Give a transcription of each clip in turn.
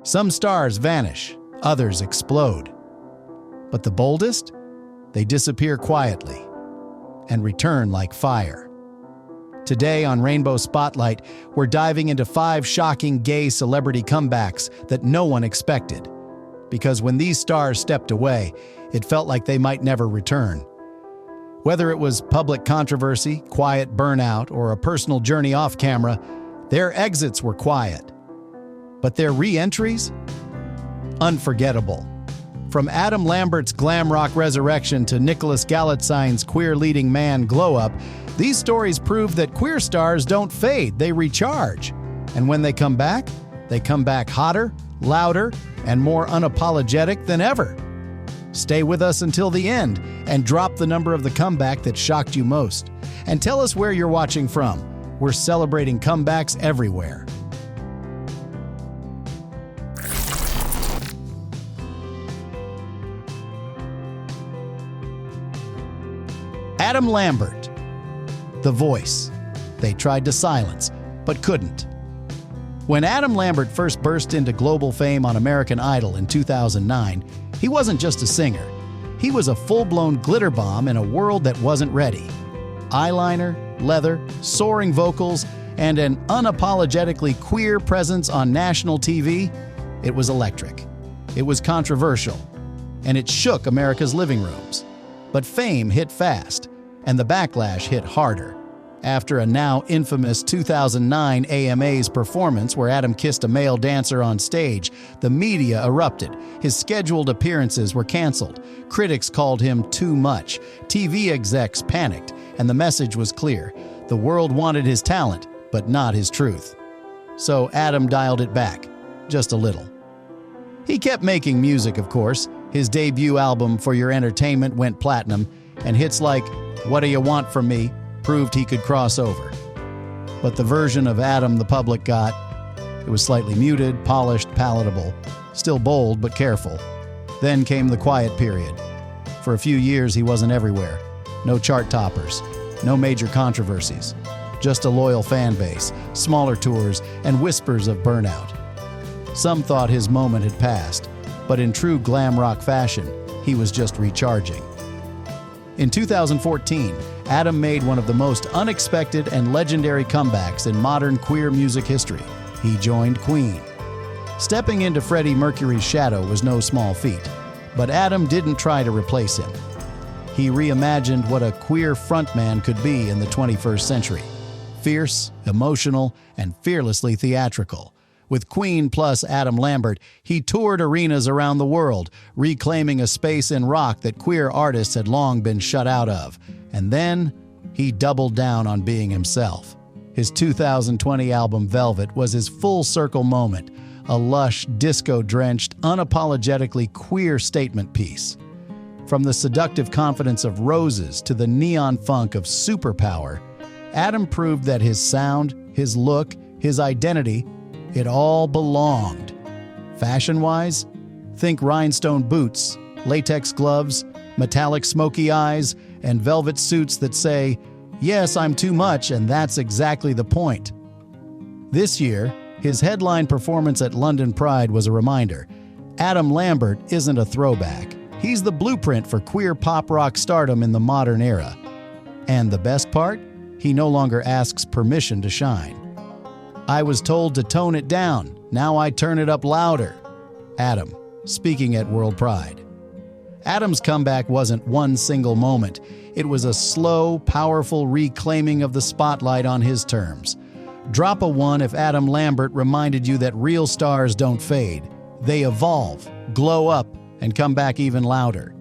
Some stars vanish, others explode. But the boldest? They disappear quietly and return like fire. Today on Rainbow Spotlight, we're diving into 5 shocking gay celebrity comebacks that no one expected. Because when these stars stepped away, it felt like they might never return. Whether it was public controversy, quiet burnout, or a personal journey off camera, their exits were quiet. But their re-entries? Unforgettable. From Adam Lambert's glam rock resurrection to Nicholas Galitzine's queer leading man glow-up, these stories prove that queer stars don't fade, they recharge. And when they come back hotter, louder, and more unapologetic than ever. Stay with us until the end and drop the number of the comeback that shocked you most. And tell us where you're watching from. We're celebrating comebacks everywhere. Adam Lambert, the voice they tried to silence, but couldn't. When Adam Lambert first burst into global fame on American Idol in 2009, he wasn't just a singer. He was a full-blown glitter bomb in a world that wasn't ready. Eyeliner, leather, soaring vocals, and an unapologetically queer presence on national TV, it was electric. It was controversial, and it shook America's living rooms. But fame hit fast, and the backlash hit harder. After a now infamous 2009 AMA's performance where Adam kissed a male dancer on stage, the media erupted. His scheduled appearances were canceled. Critics called him too much. TV execs panicked, and the message was clear. The world wanted his talent, but not his truth. So Adam dialed it back, just a little. He kept making music, of course. His debut album, For Your Entertainment, went platinum, and hits like What Do You Want From Me proved he could cross over. But the version of Adam the public got, it was slightly muted, polished, palatable, still bold but careful. Then came the quiet period. For a few years he wasn't everywhere. No chart toppers, no major controversies. Just a loyal fan base, smaller tours, and whispers of burnout. Some thought his moment had passed, but in true glam rock fashion, he was just recharging. In 2014, Adam made one of the most unexpected and legendary comebacks in modern queer music history. He joined Queen. Stepping into Freddie Mercury's shadow was no small feat, but Adam didn't try to replace him. He reimagined what a queer frontman could be in the 21st century. Fierce, emotional, and fearlessly theatrical. With Queen plus Adam Lambert, he toured arenas around the world, reclaiming a space in rock that queer artists had long been shut out of. And then, he doubled down on being himself. His 2020 album Velvet was his full-circle moment, a lush, disco-drenched, unapologetically queer statement piece. From the seductive confidence of Roses to the neon funk of Superpower, Adam proved that his sound, his look, his identity, it all belonged. Fashion-wise, think rhinestone boots, latex gloves, metallic smoky eyes, and velvet suits that say, "Yes, I'm too much, and that's exactly the point." This year, his headline performance at London Pride was a reminder. Adam Lambert isn't a throwback. He's the blueprint for queer pop rock stardom in the modern era. And the best part? He no longer asks permission to shine. "I was told to tone it down. Now I turn it up louder." Adam, speaking at World Pride. Adam's comeback wasn't one single moment. It was a slow, powerful reclaiming of the spotlight on his terms. Drop a 1 if Adam Lambert reminded you that real stars don't fade. They evolve, glow up, and come back even louder.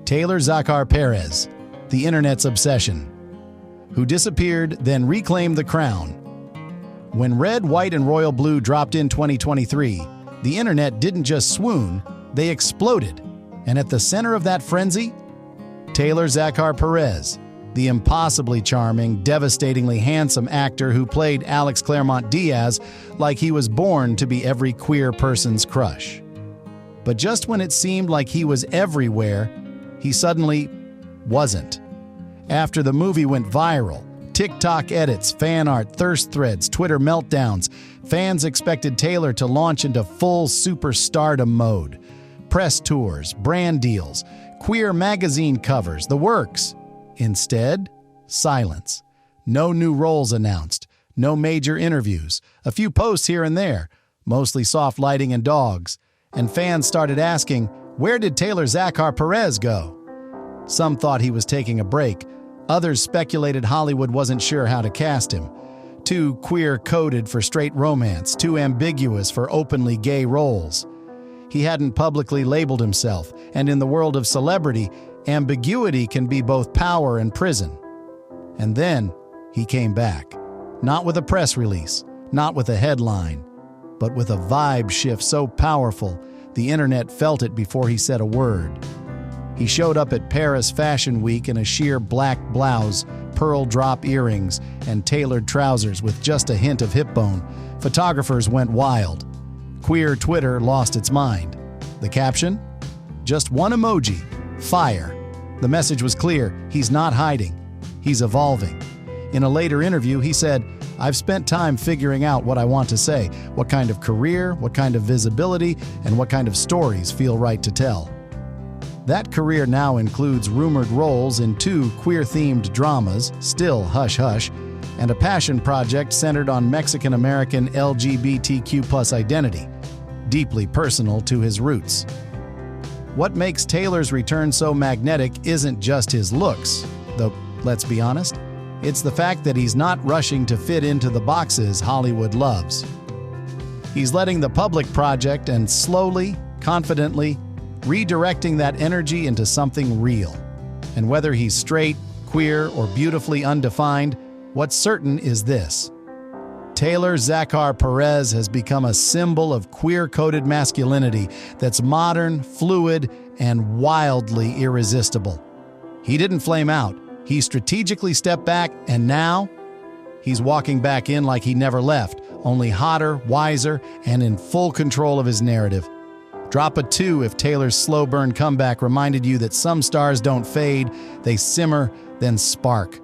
Taylor Zakhar Perez, the internet's obsession, who disappeared, then reclaimed the crown. When red, white, and royal blue dropped in 2023, the internet didn't just swoon, they exploded. And at the center of that frenzy, Taylor Zakhar Perez, the impossibly charming, devastatingly handsome actor who played Alex Claremont Diaz like he was born to be every queer person's crush. But just when it seemed like he was everywhere, he suddenly wasn't. After the movie went viral, TikTok edits, fan art, thirst threads, Twitter meltdowns, fans expected Taylor to launch into full superstardom mode. Press tours, brand deals, queer magazine covers, the works. Instead, silence. No new roles announced, no major interviews, a few posts here and there, mostly soft lighting and dogs. And fans started asking, where did Taylor Zakhar Perez go? Some thought he was taking a break. Others speculated Hollywood wasn't sure how to cast him. Too queer-coded for straight romance, too ambiguous for openly gay roles. He hadn't publicly labeled himself, and in the world of celebrity, ambiguity can be both power and prison. And then he came back. Not with a press release, not with a headline, but with a vibe shift so powerful the internet felt it before he said a word. He showed up at Paris Fashion Week in a sheer black blouse, pearl drop earrings, and tailored trousers with just a hint of hip bone. Photographers went wild. Queer Twitter lost its mind. The caption? Just one emoji, fire. The message was clear, he's not hiding, he's evolving. In a later interview, he said, I've spent time figuring out what I want to say, what kind of career, what kind of visibility, and what kind of stories feel right to tell. That career now includes rumored roles in 2 queer-themed dramas, still hush-hush, and a passion project centered on Mexican-American LGBTQ+ identity, deeply personal to his roots. What makes Taylor's return so magnetic isn't just his looks, though, let's be honest, it's the fact that he's not rushing to fit into the boxes Hollywood loves. He's letting the public project and slowly, confidently, redirecting that energy into something real. And whether he's straight, queer, or beautifully undefined, what's certain is this. Taylor Zakhar Perez has become a symbol of queer-coded masculinity that's modern, fluid, and wildly irresistible. He didn't flame out. He strategically stepped back, and now he's walking back in like he never left, only hotter, wiser, and in full control of his narrative. Drop a 2 if Taylor's slow burn comeback reminded you that some stars don't fade, they simmer, then spark.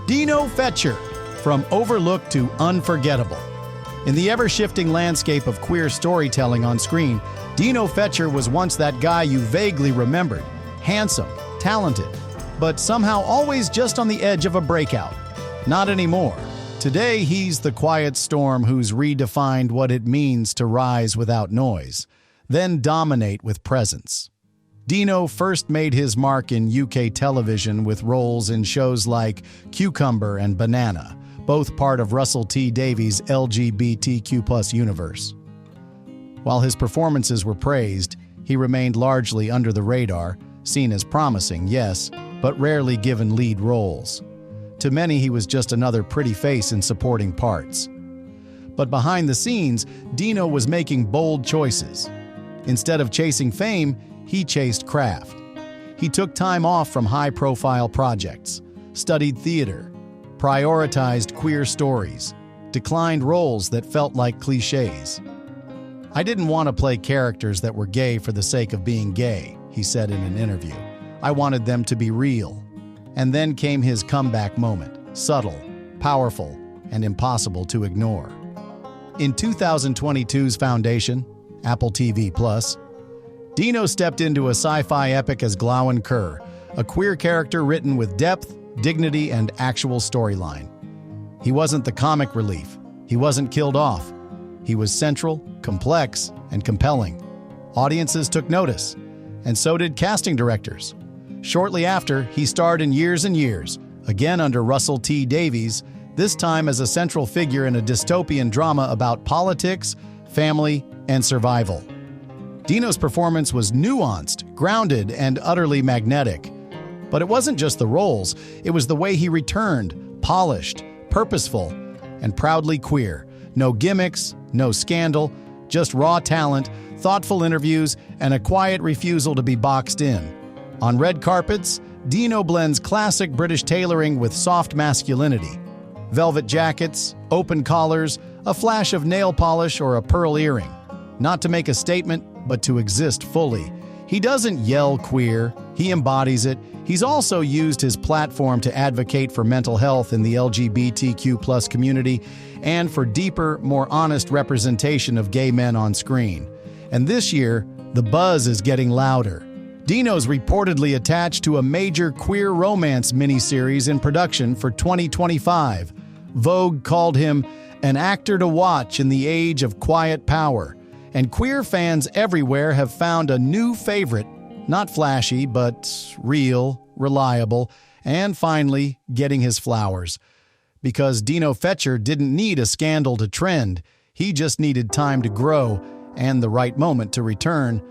Dino Fetcher, from overlooked to unforgettable. In the ever-shifting landscape of queer storytelling on screen, Dino Fetcher was once that guy you vaguely remembered, handsome, talented, but somehow always just on the edge of a breakout. Not anymore. Today, he's the quiet storm who's redefined what it means to rise without noise, then dominate with presence. Dino first made his mark in UK television with roles in shows like Cucumber and Banana, both part of Russell T Davies' LGBTQ+ universe. While his performances were praised, he remained largely under the radar, seen as promising, yes, but rarely given lead roles. To many, he was just another pretty face in supporting parts. But behind the scenes, Dino was making bold choices. Instead of chasing fame, he chased craft. He took time off from high-profile projects, studied theater, prioritized queer stories, declined roles that felt like cliches. I didn't want to play characters that were gay for the sake of being gay, he said in an interview. I wanted them to be real. And then came his comeback moment, subtle, powerful, and impossible to ignore. In 2022's Foundation, Apple TV+, Dino stepped into a sci-fi epic as Glauan Kerr, a queer character written with depth, dignity, and actual storyline. He wasn't the comic relief. He wasn't killed off. He was central, complex, and compelling. Audiences took notice, and so did casting directors. Shortly after, he starred in Years and Years, again under Russell T. Davies, this time as a central figure in a dystopian drama about politics, family, and survival. Dino's performance was nuanced, grounded, and utterly magnetic. But it wasn't just the roles, it was the way he returned, polished, purposeful, and proudly queer. No gimmicks, no scandal, just raw talent, thoughtful interviews, and a quiet refusal to be boxed in. On red carpets, Dino blends classic British tailoring with soft masculinity. Velvet jackets, open collars, a flash of nail polish, or a pearl earring. Not to make a statement, but to exist fully. He doesn't yell queer, he embodies it. He's also used his platform to advocate for mental health in the LGBTQ+ community and for deeper, more honest representation of gay men on screen. And this year, the buzz is getting louder. Dino's reportedly attached to a major queer romance miniseries in production for 2025. Vogue called him an actor to watch in the age of quiet power. And queer fans everywhere have found a new favorite, not flashy, but real, reliable, and finally getting his flowers. Because Dino Fetcher didn't need a scandal to trend, he just needed time to grow and the right moment to return.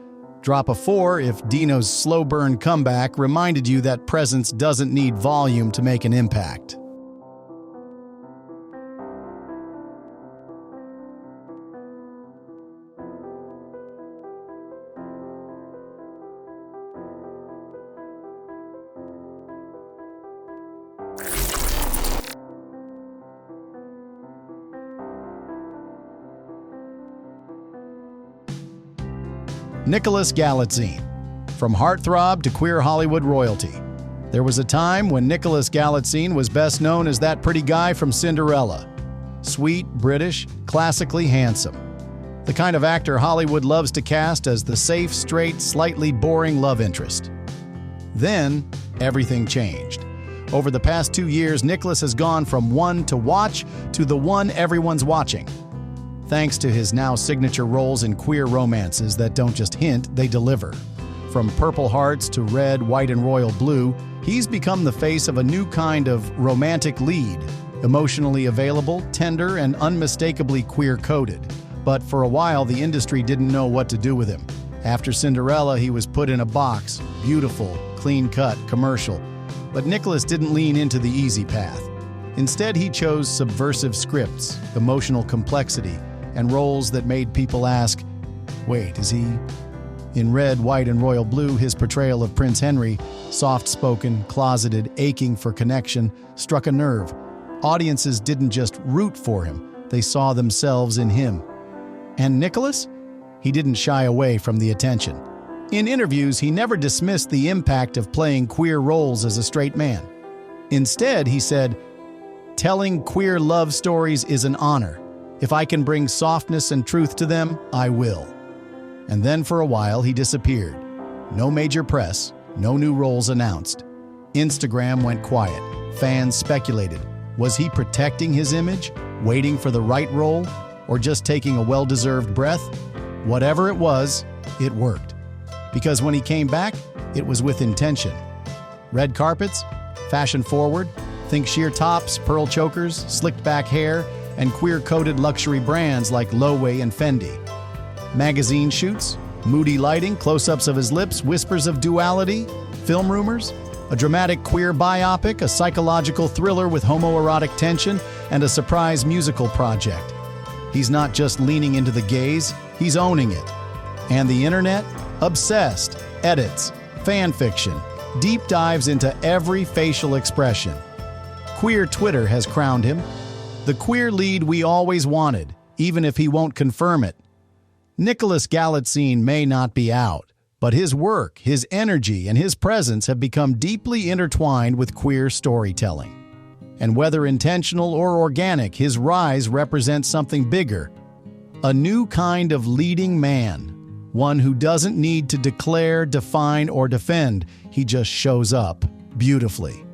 Drop a 4 if Dino's slow burn comeback reminded you that presence doesn't need volume to make an impact. Nicholas Galitzine. From heartthrob to queer Hollywood royalty. There was a time when Nicholas Galitzine was best known as that pretty guy from Cinderella. Sweet, British, classically handsome. The kind of actor Hollywood loves to cast as the safe, straight, slightly boring love interest. Then, everything changed. Over the past 2 years, Nicholas has gone from one to watch to the one everyone's watching. Thanks to his now signature roles in queer romances that don't just hint, they deliver. From Purple Hearts to Red, White, and Royal Blue, he's become the face of a new kind of romantic lead, emotionally available, tender, and unmistakably queer-coded. But for a while, the industry didn't know what to do with him. After Cinderella, he was put in a box, beautiful, clean-cut, commercial. But Nicholas didn't lean into the easy path. Instead, he chose subversive scripts, emotional complexity, and roles that made people ask, wait, is he? In Red, White, and Royal Blue, his portrayal of Prince Henry, soft-spoken, closeted, aching for connection, struck a nerve. Audiences didn't just root for him, they saw themselves in him. And Nicholas? He didn't shy away from the attention. In interviews, he never dismissed the impact of playing queer roles as a straight man. Instead, he said, "Telling queer love stories is an honor. If I can bring softness and truth to them, I will." And then for a while, he disappeared. No major press, no new roles announced. Instagram went quiet. Fans speculated. Was he protecting his image, waiting for the right role, or just taking a well-deserved breath? Whatever it was, it worked. Because when he came back, it was with intention. Red carpets, fashion-forward, think sheer tops, pearl chokers, slicked-back hair, and queer-coded luxury brands like Loewe and Fendi. Magazine shoots, moody lighting, close-ups of his lips, whispers of duality, film rumors, a dramatic queer biopic, a psychological thriller with homoerotic tension, and a surprise musical project. He's not just leaning into the gaze, he's owning it. And the internet? Obsessed. Edits, fan fiction, deep dives into every facial expression. Queer Twitter has crowned him the queer lead we always wanted, even if he won't confirm it. Nicholas Galitzine may not be out, but his work, his energy, and his presence have become deeply intertwined with queer storytelling. And whether intentional or organic, his rise represents something bigger. A new kind of leading man. One who doesn't need to declare, define, or defend. He just shows up beautifully.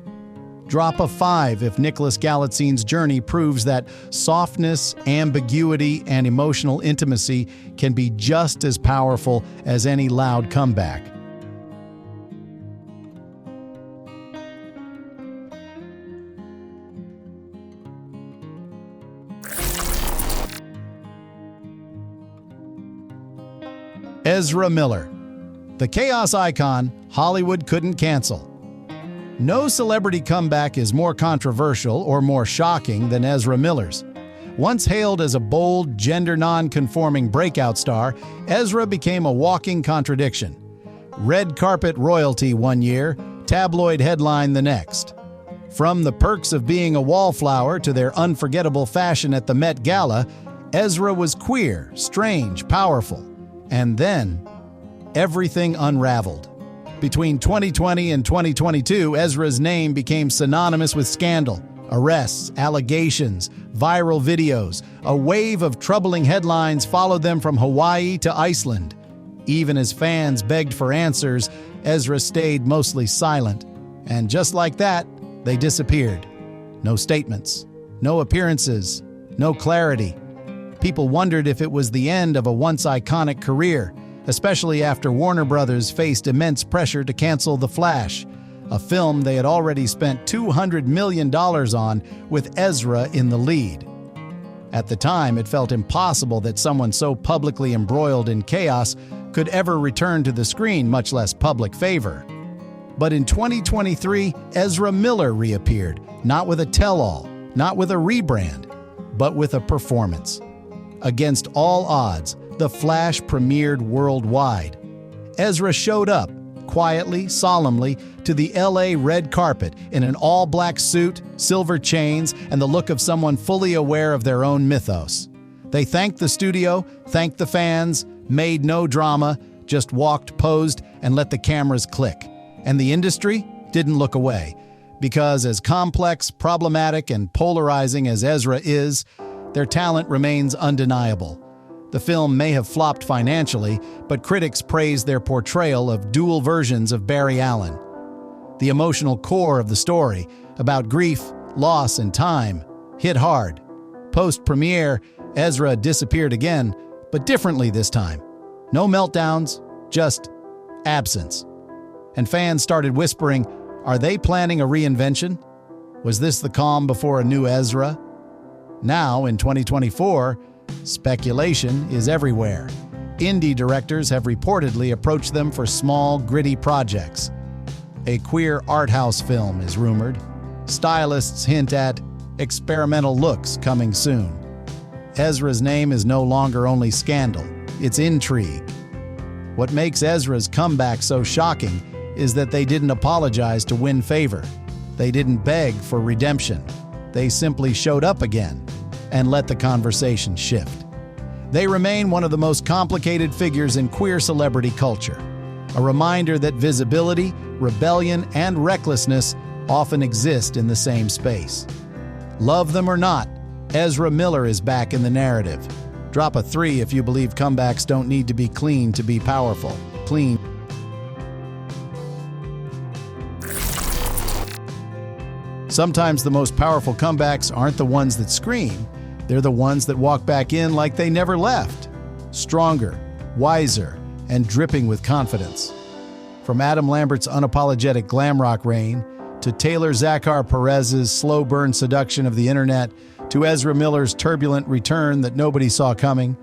Drop a 5 if Nicholas Galitzine's journey proves that softness, ambiguity, and emotional intimacy can be just as powerful as any loud comeback. Ezra Miller. The chaos icon Hollywood couldn't cancel. No celebrity comeback is more controversial or more shocking than Ezra Miller's. Once hailed as a bold, gender non-conforming breakout star, Ezra became a walking contradiction. Red carpet royalty one year, tabloid headline the next. From the perks of being a wallflower to their unforgettable fashion at the Met Gala, Ezra was queer, strange, powerful. And then, everything unraveled. Between 2020 and 2022, Ezra's name became synonymous with scandal, arrests, allegations, viral videos. A wave of troubling headlines followed them from Hawaii to Iceland. Even as fans begged for answers, Ezra stayed mostly silent. And just like that, they disappeared. No statements, no appearances, no clarity. People wondered if it was the end of a once iconic career, especially after Warner Brothers faced immense pressure to cancel The Flash, a film they had already spent $200 million on with Ezra in the lead. At the time, it felt impossible that someone so publicly embroiled in chaos could ever return to the screen, much less public favor. But in 2023, Ezra Miller reappeared, not with a tell-all, not with a rebrand, but with a performance. Against all odds, The Flash premiered worldwide. Ezra showed up, quietly, solemnly, to the LA red carpet in an all-black suit, silver chains, and the look of someone fully aware of their own mythos. They thanked the studio, thanked the fans, made no drama, just walked, posed, and let the cameras click. And the industry didn't look away, because as complex, problematic, and polarizing as Ezra is, their talent remains undeniable. The film may have flopped financially, but critics praised their portrayal of dual versions of Barry Allen. The emotional core of the story, about grief, loss, and time, hit hard. Post-premiere, Ezra disappeared again, but differently this time. No meltdowns, just absence. And fans started whispering, are they planning a reinvention? Was this the calm before a new Ezra? Now, in 2024, speculation is everywhere. Indie directors have reportedly approached them for small, gritty projects. A queer art house film is rumored. Stylists hint at experimental looks coming soon. Ezra's name is no longer only scandal, it's intrigue. What makes Ezra's comeback so shocking is that they didn't apologize to win favor. They didn't beg for redemption. They simply showed up again and let the conversation shift. They remain one of the most complicated figures in queer celebrity culture, a reminder that visibility, rebellion, and recklessness often exist in the same space. Love them or not, Ezra Miller is back in the narrative. Drop a 3 if you believe comebacks don't need to be clean to be powerful. Clean. Sometimes the most powerful comebacks aren't the ones that scream. They're the ones that walk back in like they never left. Stronger, wiser, and dripping with confidence. From Adam Lambert's unapologetic glam rock reign, to Taylor Zakhar Perez's slow burn seduction of the internet, to Ezra Miller's turbulent return that nobody saw coming,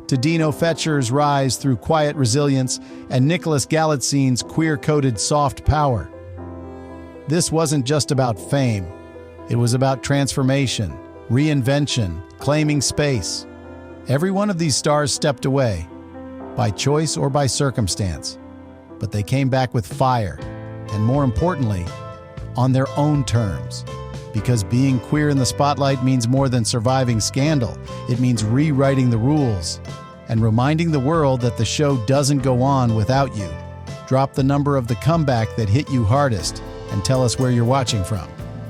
to Dino Fetcher's rise through quiet resilience, and Nicholas Galitzine's queer-coded soft power. This wasn't just about fame. It was about transformation, reinvention, claiming space. Every one of these stars stepped away, by choice or by circumstance. But they came back with fire, and more importantly, on their own terms. Because being queer in the spotlight means more than surviving scandal. It means rewriting the rules and reminding the world that the show doesn't go on without you. Drop the number of the comeback that hit you hardest and tell us where you're watching from.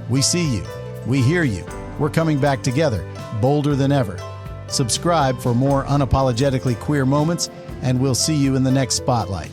We see you. We hear you. We're coming back together, bolder than ever. Subscribe for more unapologetically queer moments, and we'll see you in the next Spotlight.